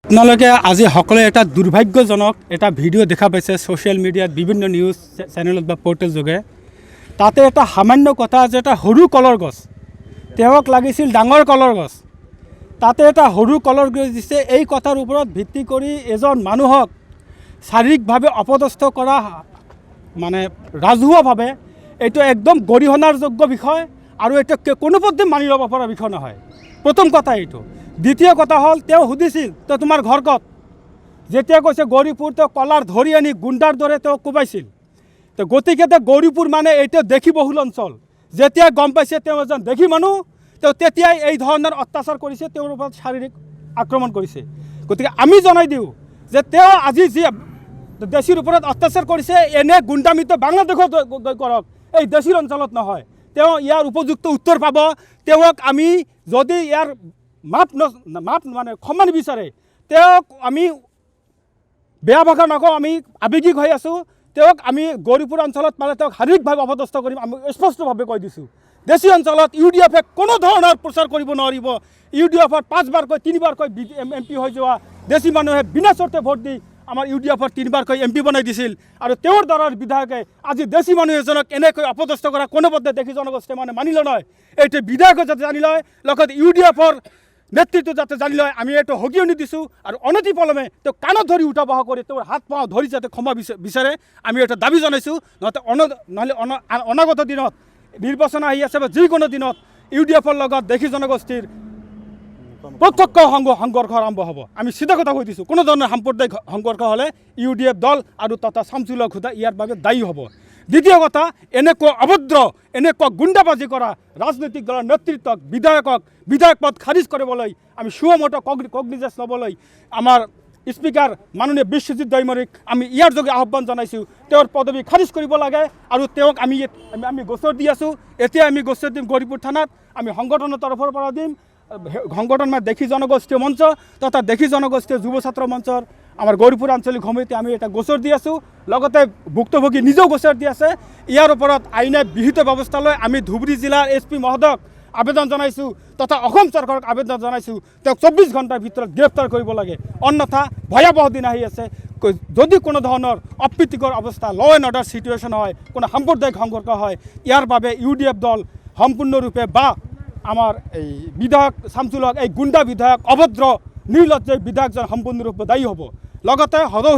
আপোনালোকে আজি সকলে এটা দুৰ্ভাগ্যজনক এটা ভিডিঅ' দেখা পাইছে ছ'চিয়েল মিডিয়াত বিভিন্ন নিউজ চেনেলত বা পৰ্টেল যোগে। তাতে এটা সামান্য কথা যে এটা সৰু কলৰ গছ তেওঁক লাগিছিল ডাঙৰ কলৰ গছ, তাতে এটা সৰু কলৰ গছ দিছে। এই কথাৰ ওপৰত ভিত্তি কৰি এজন মানুহক শাৰীৰিকভাৱে অপদস্থ কৰা মানে ৰাজহুৱাভাৱে এইটো একদম গৰিহণাৰ যোগ্য বিষয় আৰু এইটো কোনোপধ্যে মানি ল'ব পৰা বিষয় নহয়। প্ৰথম কথা এইটো। দ্বিতীয় কথা হ'ল তেওঁ সুধিছিল তো তোমাৰ ঘৰ ক'ত, যেতিয়া কৈছে গৌৰীপুৰ তেওঁ কলাৰ ধৰি আনি গুণ্ডাৰ দৰে তেওঁ কোবাইছিল। তো গতিকে গৌৰীপুৰ মানে এইটো দেখি বহুল অঞ্চল। যেতিয়া গম পাইছে তেওঁ এজন দেখি মানুহ, তেওঁ তেতিয়াই এই ধৰণৰ অত্যাচাৰ কৰিছে, তেওঁৰ ওপৰত শাৰীৰিক আক্ৰমণ কৰিছে। গতিকে আমি জনাই দিওঁ যে তেওঁ আজি যি দেশীৰ ওপৰত অত্যাচাৰ কৰিছে এনে গুণ্ডামিত বাংলাদেশত কৰক, এই দেশীৰ অঞ্চলত নহয়। তেওঁ ইয়াৰ উপযুক্ত উত্তৰ পাব। তেওঁক আমি যদি ইয়াৰ মাপ মানে ক্ষমা নিবিচাৰে, তেওঁক আমি বেয়া ভাষা নকওঁ, আমি আৱেগিক হৈ আছোঁ। তেওঁক আমি গৌৰীপুৰ অঞ্চলত পালে তেওঁক শাৰীৰিকভাৱে অপদস্থ কৰিম, আমি স্পষ্টভাৱে কৈ দিছোঁ। দেশী অঞ্চলত UDF কোনো ধৰণৰ প্ৰচাৰ কৰিব নোৱাৰিব। UDF 5বাৰকৈ 3বাৰকৈ MP হৈ যোৱা দেশী মানুহে বিনা চৰ্তে ভোট দি আমাৰ UDF 3বাৰকৈ MP বনাই দিছিল। আৰু তেওঁৰ দ্বাৰাৰ বিধায়কে আজি দেশী মানুহ এজনক এনেকৈ অপদস্থ কৰা কোনোপধ্যে দেশী জনগোষ্ঠীয়ে মানে মানি লয়। এইটো বিধায়কে যাতে জানি লয়, লগতে UDF নেতৃত্ব যাতে জানি লয়। আমি এইটো সকিয়নি দিছোঁ আৰু অনতি পলমে তেওঁ কাণত ধৰি উঠা বহা কৰি তেওঁৰ হাত পাওঁ ধৰি যাতে ক্ষমা বিচাৰে, আমি এটা দাবী জনাইছোঁ। নহ'লে অনাগত দিনত নিৰ্বাচন আহি আছে বা যিকোনো দিনত UDFৰ লগত দেশী জনগোষ্ঠীৰ প্ৰত্যক্ষ সংঘৰ্ষ আৰম্ভ হ'ব। আমি চিধা কথা কৈ দিছোঁ, কোনো ধৰণৰ সাম্প্ৰদায়িক সংঘৰ্ষ হ'লে UDF দল আৰু তথা শামছুল হক হুদা ইয়াৰ বাবে দায়ী হ'ব। দ্বিতীয় কথা, এনেকুৱা অভদ্ৰ এনেকুৱা গুণ্ডাবাজি কৰা ৰাজনৈতিক দলৰ নেতৃত্বক বিধায়ক পদ খাৰিজ কৰিবলৈ আমি সুমোটো কগনিজেন্স ল'বলৈ আমাৰ স্পীকাৰ মাননীয় বিশ্বজিৎ দৈমাৰীক আমি ইয়াৰ যোগে আহ্বান জনাইছোঁ। তেওঁৰ পদবী খাৰিজ কৰিব লাগে আৰু তেওঁক আমি গোচৰ দি আছোঁ। এতিয়া আমি গোচৰ দিম গৌৰীপুৰ থানাত, আমি সংগঠনৰ তৰফৰ পৰা দিম। সংগঠন মানে দেশী জনগোষ্ঠীয় মঞ্চ তথা দেশী জনগোষ্ঠীয় যুৱ ছাত্ৰ মঞ্চৰ আমাৰ গৌৰীপুৰ আঞ্চলিক সমিতি আমি এটা গোচৰ দি আছোঁ। লগতে ভুক্তভোগী নিজেও গোচৰ দি আছে। ইয়াৰ ওপৰত আইনে বিহিত ব্যৱস্থা লৈ আমি ধুবুৰী জিলাৰ SP মহোদয়ক আবেদন জনাইছোঁ তথা অসম চৰকাৰক আবেদন জনাইছোঁ, তেওঁক 24 ঘণ্টাৰ ভিতৰত গ্ৰেপ্তাৰ কৰিব লাগে। অন্যথা ভয়াৱহ দিন আহি আছে। যদি কোনো ধৰণৰ অপ্ৰীতিকৰ অৱস্থা, ল এণ্ড অৰ্ডাৰ চিটুৱেশ্যন হয়, কোনো সাম্প্ৰদায়িক সংঘৰ্ষ হয়, ইয়াৰ বাবে UDF দল সম্পূৰ্ণৰূপে বা আমাৰ এই বিধায়ক শামছুল হক, এই গুণ্ডা বিধায়ক অভদ্ৰ নিৰ্লজ্জ বিধায়কজন সম্পূৰ্ণৰূপে দায়ী হ'ব। লগতে সদৌ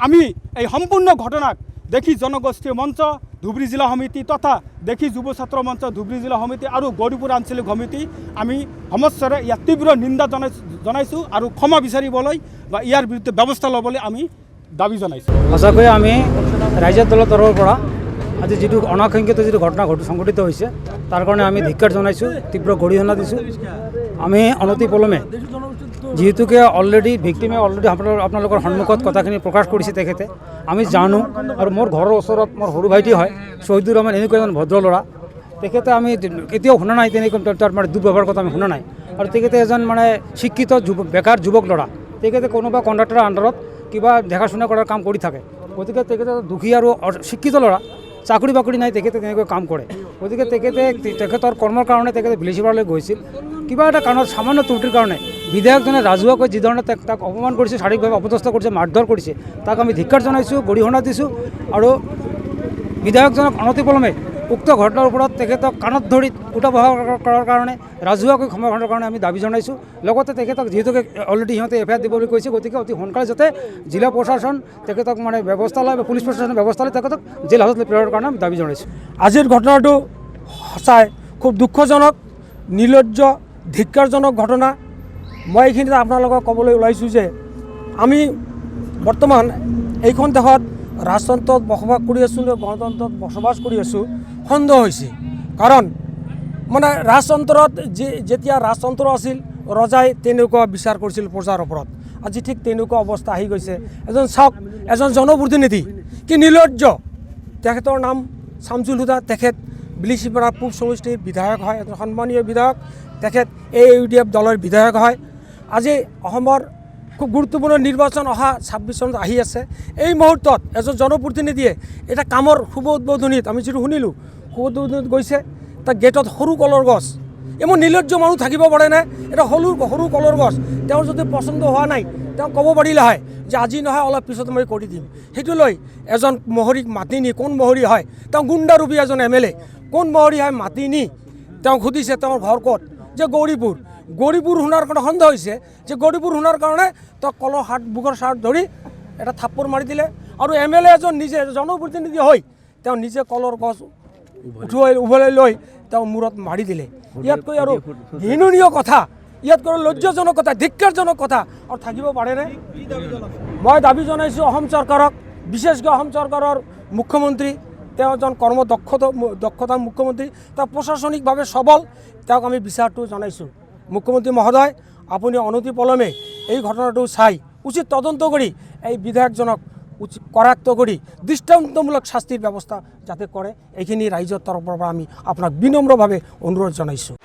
আমি এই সম্পূৰ্ণ ঘটনাক দেশী জনগোষ্ঠীয় মঞ্চ ধুবুৰী জিলা সমিতি তথা দেশী যুৱ ছাত্ৰ মঞ্চ ধুবুৰী জিলা সমিতি আৰু গৌৰীপুৰ আঞ্চলিক সমিতি আমি সমস্যাৰে ইয়াত তীব্ৰ নিন্দা জনাইছোঁ আৰু ক্ষমা বিচাৰিবলৈ বা ইয়াৰ বিৰুদ্ধে ব্যৱস্থা ল'বলৈ আমি দাবী জনাইছোঁ। সঁচাকৈ আমি ৰাইজৰ দলৰ তৰফৰ পৰা আজি যিটো অনাকাংক্ষিত যিটো ঘটনা সংঘটিত হৈছে তাৰ কাৰণে আমি ধিক্কাৰ জনাইছোঁ, তীব্ৰ গৰিহণা দিছোঁ। আমি অনতি পলমে যিহেতুকে অলৰেডি ভিক্টিমে আপোনালোকৰ সন্মুখত কথাখিনি প্ৰকাশ কৰিছে তেখেতে, আমি জানো। আৰু মোৰ ঘৰৰ ওচৰত মোৰ সৰু ভাইটি হয় শ্বহীদুৰ ৰহমান, এনেকুৱা এজন ভদ্ৰ ল'ৰা। তেখেতে আমি কেতিয়াও শুনা নাই তেনেকৈ তাৰ মানে দুৰ্ব্যৱহাৰৰ কথা আমি শুনা নাই। আৰু তেখেতে এজন মানে শিক্ষিত বেকাৰ যুৱক ল'ৰা। তেখেতে কোনোবা কণ্ট্ৰাক্টৰৰ আণ্ডাৰত কিবা দেখাশোনা কৰাৰ কাম কৰি থাকে। গতিকে তেখেতে দুখী আৰু শিক্ষিত ল'ৰা, চাকৰি বাকৰি নাই, তেখেতে তেনেকৈ কাম কৰে। গতিকে তেখেতৰ কৰ্মৰ কাৰণে তেখেতে ভিলেচিপাৰালৈ গৈছিল। কিবা এটা কাৰণত সামান্য ত্ৰুটিৰ কাৰণে বিধায়কজনে ৰাজহুৱাকৈ যিধৰণে তাক অপমান কৰিছে, শাৰীৰিকভাৱে অপদস্থ কৰিছে, মাৰধৰ কৰিছে, তাক আমি ধিক্কাৰ জনাইছোঁ, গৰিহণা দিছোঁ। আৰু বিধায়কজনক অনতিপলমে উক্ত ঘটনাৰ ওপৰত তেখেতক কাণত ধৰি উঠা বহা কৰাৰ কাৰণে ৰাজহুৱাকৈ ক্ষমা কৰাৰ কাৰণে আমি দাবী জনাইছোঁ। লগতে তেখেতক যিহেতুকে অলৰেডি সিহঁতে FIR দিবলৈ কৈছে, গতিকে অতি সোনকালে যাতে জিলা প্ৰশাসন তেখেতক মানে ব্যৱস্থা লয় বা পুলিচ প্ৰশাসনে ব্যৱস্থা লয়, তেখেতক জেল হাজতলৈ প্ৰেৰণৰ কাৰণে আমি দাবী জনাইছোঁ। আজিৰ ঘটনাটো সঁচাই খুব দুঃখজনক, নিৰ্লজ্জ, ধিক্কাৰজনক ঘটনা। মই এইখিনিতে আপোনালোকক ক'বলৈ ওলাইছোঁ যে আমি বৰ্তমান এইখন দেশত ৰাজতন্ত্ৰত বসবাস কৰি আছোঁ নে গণতন্ত্ৰত বসবাস কৰি আছোঁ সন্দেহ হৈছে। কাৰণ মানে ৰাজতন্ত্ৰত যেতিয়া ৰাজতন্ত্ৰ আছিল ৰজাই তেনেকুৱা বিচাৰ কৰিছিল প্ৰজাৰ ওপৰত। আজি ঠিক তেনেকুৱা অৱস্থা আহি গৈছে। এজন চাওক, এজন জনপ্ৰতিনিধি কি নিৰ্লজ্জ। তেখেতৰ নাম শামছুল হুদা, তেখেত বিলিচিপাৰা পূব সমষ্টিৰ বিধায়ক হয়, এজন সন্মানীয় বিধায়ক। তেখেত AUDF দলৰ বিধায়ক হয়। আজি অসমৰ খুব গুৰুত্বপূৰ্ণ নিৰ্বাচন অহা 26 চনত আহি আছে। এই মুহূৰ্তত এজন জনপ্ৰতিনিধিয়ে এটা কামৰ শুভ উদ্বোধনীত আমি যিটো শুনিলোঁ, শুভ উদ্বোধনীত গৈছে, তাৰ গেটত সৰু কলৰ গছ। ইমান নিৰ্লজ্জ মানুহ থাকিব পাৰেনে? এটা সৰু কলৰ গছ তেওঁৰ যদি পচন্দ হোৱা নাই, তেওঁ ক'ব পাৰিলে হয় যে আজি নহয় অলপ পিছত মই কৰি দিম। সেইটো লৈ এজন মহৰীক মাতি নি, কোন মহৰী হয়, তেওঁ গুণ্ডাৰূপী এজন MLA, কোন মহৰী হয় মাতি নি তেওঁক সুধিছে তেওঁৰ ঘৰ ক'ত, যে গৌৰীপুৰ শুনাৰ কাৰণে সন্দেহ হৈছে যে গৌৰীপুৰ শুনাৰ কাৰণে তেওঁ কলৰ বুকৰ চাৰ্ট ধৰি এটা থাপ্পৰ মাৰি দিলে। আৰু MLA এজন নিজে জনপ্ৰতিনিধি হৈ তেওঁ নিজে কলৰ গছ উভলাই লৈ তেওঁ মূৰত মাৰি দিলে। ইয়াতকৈ আৰু ঘৃণনীয় কথা, ইয়াতকৈ লজ্জাজনক কথা, ধিক্কাৰজনক কথা আৰু থাকিব পাৰেনে? মই দাবী জনাইছোঁ অসম চৰকাৰক, বিশেষকৈ অসম চৰকাৰৰ মুখ্যমন্ত্ৰী, তেওঁ এজন দক্ষতা মুখ্যমন্ত্ৰী, তেওঁ প্ৰশাসনিকভাৱে সবল, তেওঁক আমি বিচাৰটো জনাইছোঁ। মুখ্যমন্ত্ৰী মহোদয়, আপুনি অনতিপলমে এই ঘটনাটো চাই উচিত তদন্ত কৰি এই বিধায়কজনক কৰায়ত্ব কৰি দৃষ্টান্তমূলক শাস্তিৰ ব্যৱস্থা যাতে কৰে, এইখিনি ৰাইজৰ তৰফৰ পৰা আমি আপোনাক বিনম্ৰভাৱে অনুৰোধ জনাইছোঁ।